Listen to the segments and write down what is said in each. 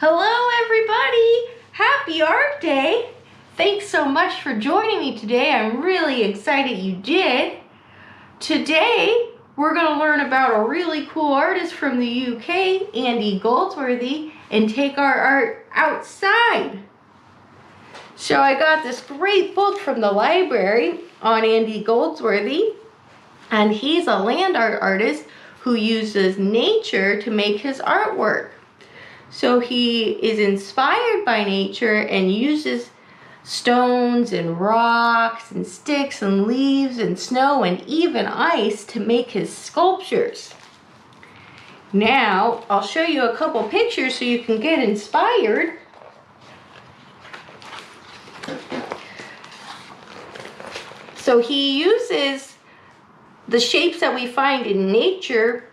Hello everybody! Happy Art Day! Thanks so much for joining me today. I'm really excited you did. Today we're going to learn about a really cool artist from the UK, Andy Goldsworthy, and take our art outside. So I got this great book from the library on Andy Goldsworthy, and he's a land art artist who uses nature to make his artwork. So he is inspired by nature and uses stones and rocks and sticks and leaves and snow and even ice to make his sculptures. Now, I'll show you a couple pictures so you can get inspired. So he uses the shapes that we find in nature,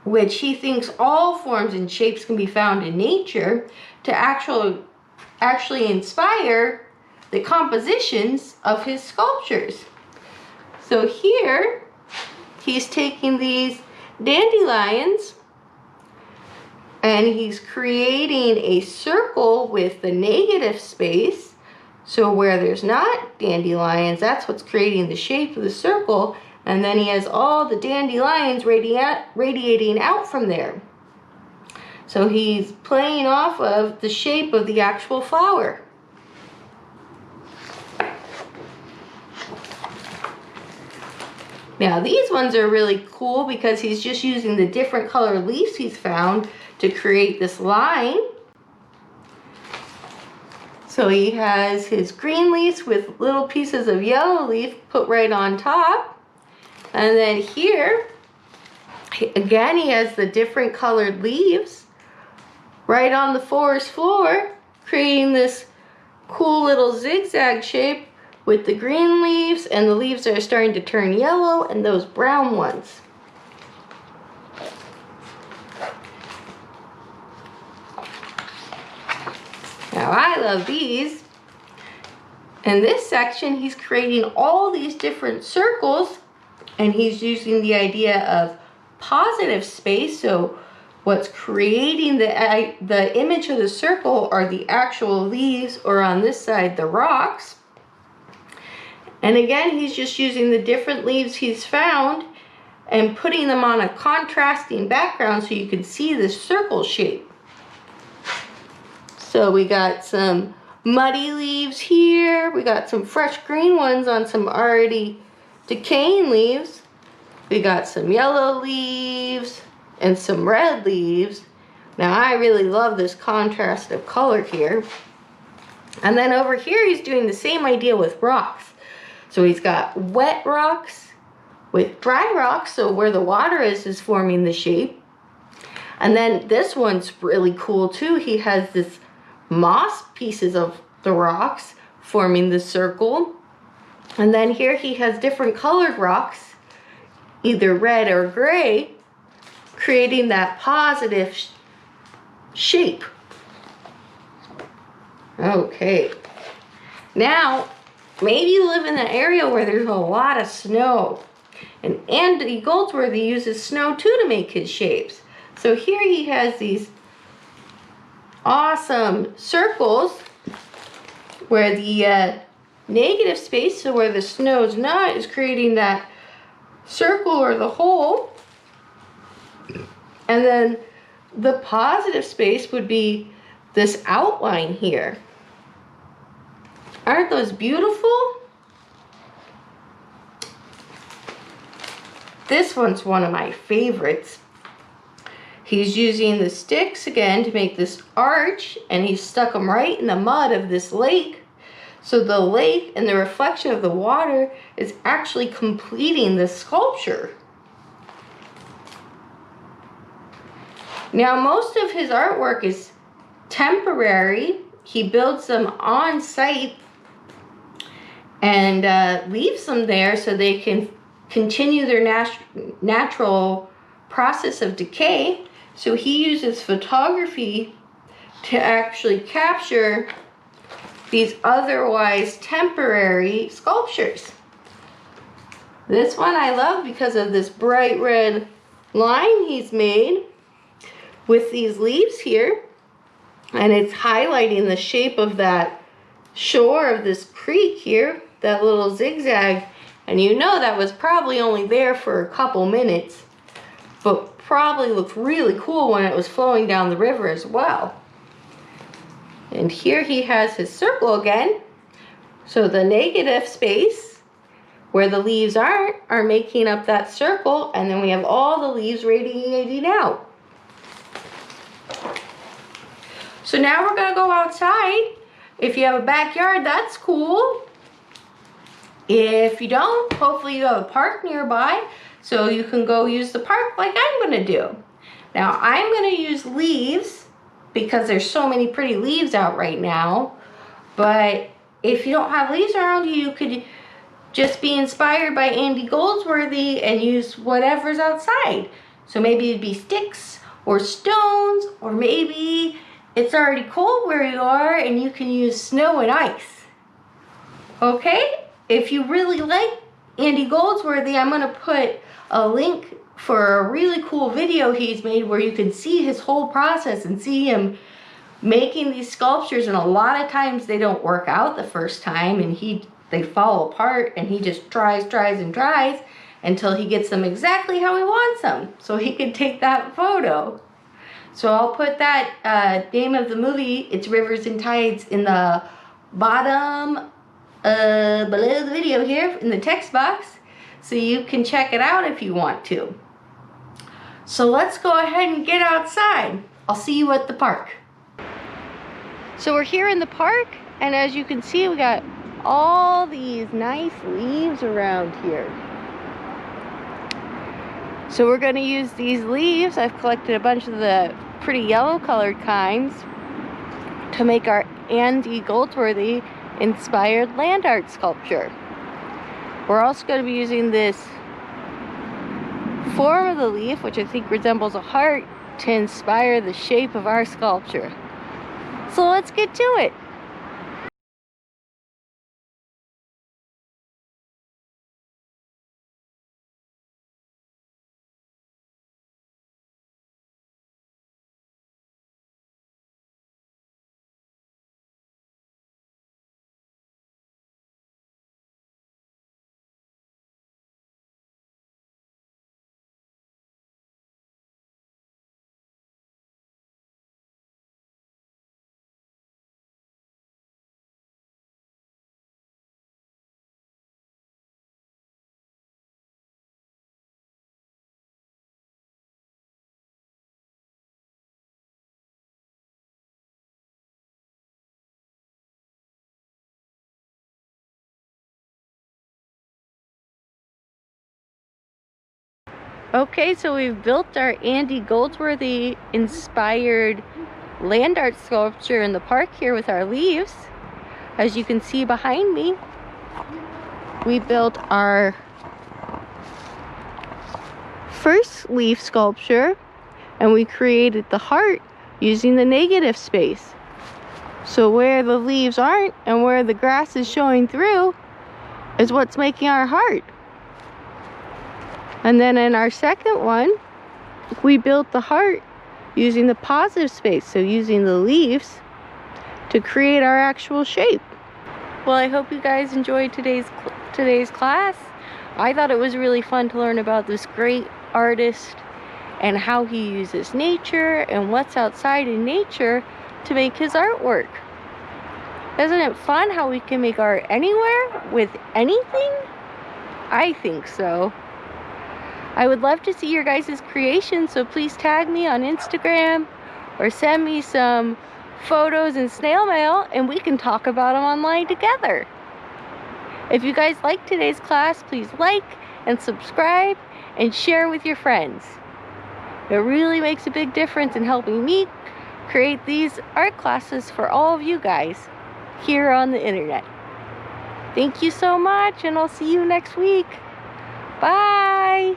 which he thinks all forms and shapes can be found in nature, to actually inspire the compositions of his sculptures. So here, he's taking these dandelions and he's creating a circle with the negative space. So where there's not dandelions, that's what's creating the shape of the circle. And then he has all the dandelions radiating out from there. So he's playing off of the shape of the actual flower. Now these ones are really cool because he's just using the different colored leaves he's found to create this line. So he has his green leaves with little pieces of yellow leaf put right on top. And then here, again, he has the different colored leaves right on the forest floor, creating this cool little zigzag shape with the green leaves, and the leaves are starting to turn yellow, and those brown ones. Now, I love these. In this section, he's creating all these different circles, and he's using the idea of positive space. So what's creating the image of the circle are the actual leaves, or on this side, the rocks. And again, he's just using the different leaves he's found and putting them on a contrasting background so you can see the circle shape. So we got some muddy leaves here. We got some fresh green ones on some already decaying leaves. We got some yellow leaves and some red leaves. Now I really love this contrast of color here. And then over here he's doing the same idea with rocks. So he's got wet rocks with dry rocks, so where the water is forming the shape. And then this one's really cool too. He has this moss pieces of the rocks forming the circle. And then here he has different colored rocks, either red or gray, creating that positive shape. Okay. Now, maybe you live in an area where there's a lot of snow. And Andy Goldsworthy uses snow too to make his shapes. So here he has these awesome circles where the negative space, so where the snow's not, is creating that circle or the hole. And then the positive space would be this outline here. Aren't those beautiful? This one's one of my favorites. He's using the sticks again to make this arch, and he's stuck them right in the mud of this lake. So the lake and the reflection of the water is actually completing the sculpture. Now, most of his artwork is temporary. He builds them on site and leaves them there so they can continue their natural process of decay. So he uses photography to actually capture these otherwise temporary sculptures. This one I love because of this bright red line he's made with these leaves here, and it's highlighting the shape of that shore of this creek here, that little zigzag. And you know that was probably only there for a couple minutes, but probably looked really cool when it was flowing down the river as well. And here he has his circle again. So the negative space where the leaves are making up that circle, and then we have all the leaves radiating out. So now we're gonna go outside. If you have a backyard, that's cool. If you don't, hopefully you have a park nearby, so you can go use the park like I'm gonna do. Now I'm gonna use leaves because there's so many pretty leaves out right now, but if you don't have leaves around you, you could just be inspired by Andy Goldsworthy and use whatever's outside. So maybe it'd be sticks or stones, or maybe it's already cold where you are and you can use snow and ice. Okay? If you really like Andy Goldsworthy, I'm gonna put a link for a really cool video he's made where you can see his whole process and see him making these sculptures. And a lot of times they don't work out the first time, and they fall apart, and he just tries until he gets them exactly how he wants them, so he can take that photo. So I'll put that name of the movie, it's Rivers and Tides, in the bottom below the video here in the text box, so you can check it out if you want to. So let's go ahead and get outside. I'll see you at the park. So we're here in the park, and as you can see, we got all these nice leaves around here. So we're going to use these leaves. I've collected a bunch of the pretty yellow colored kinds to make our Andy Goldsworthy inspired land art sculpture. We're also going to be using this form of the leaf, which I think resembles a heart, to inspire the shape of our sculpture. So let's get to it. Okay, so we've built our Andy Goldsworthy inspired land art sculpture in the park here with our leaves. As you can see behind me, we built our first leaf sculpture, and we created the heart using the negative space. So where the leaves aren't and where the grass is showing through is what's making our heart. And then in our second one, we built the heart using the positive space, so using the leaves to create our actual shape. Well, I hope you guys enjoyed today's class. I thought it was really fun to learn about this great artist and how he uses nature and what's outside in nature to make his artwork. Isn't it fun how we can make art anywhere with anything? I think so. I would love to see your guys' creations, so please tag me on Instagram or send me some photos in snail mail and we can talk about them online together. If you guys liked today's class, please like and subscribe and share with your friends. It really makes a big difference in helping me create these art classes for all of you guys here on the internet. Thank you so much, and I'll see you next week. Bye!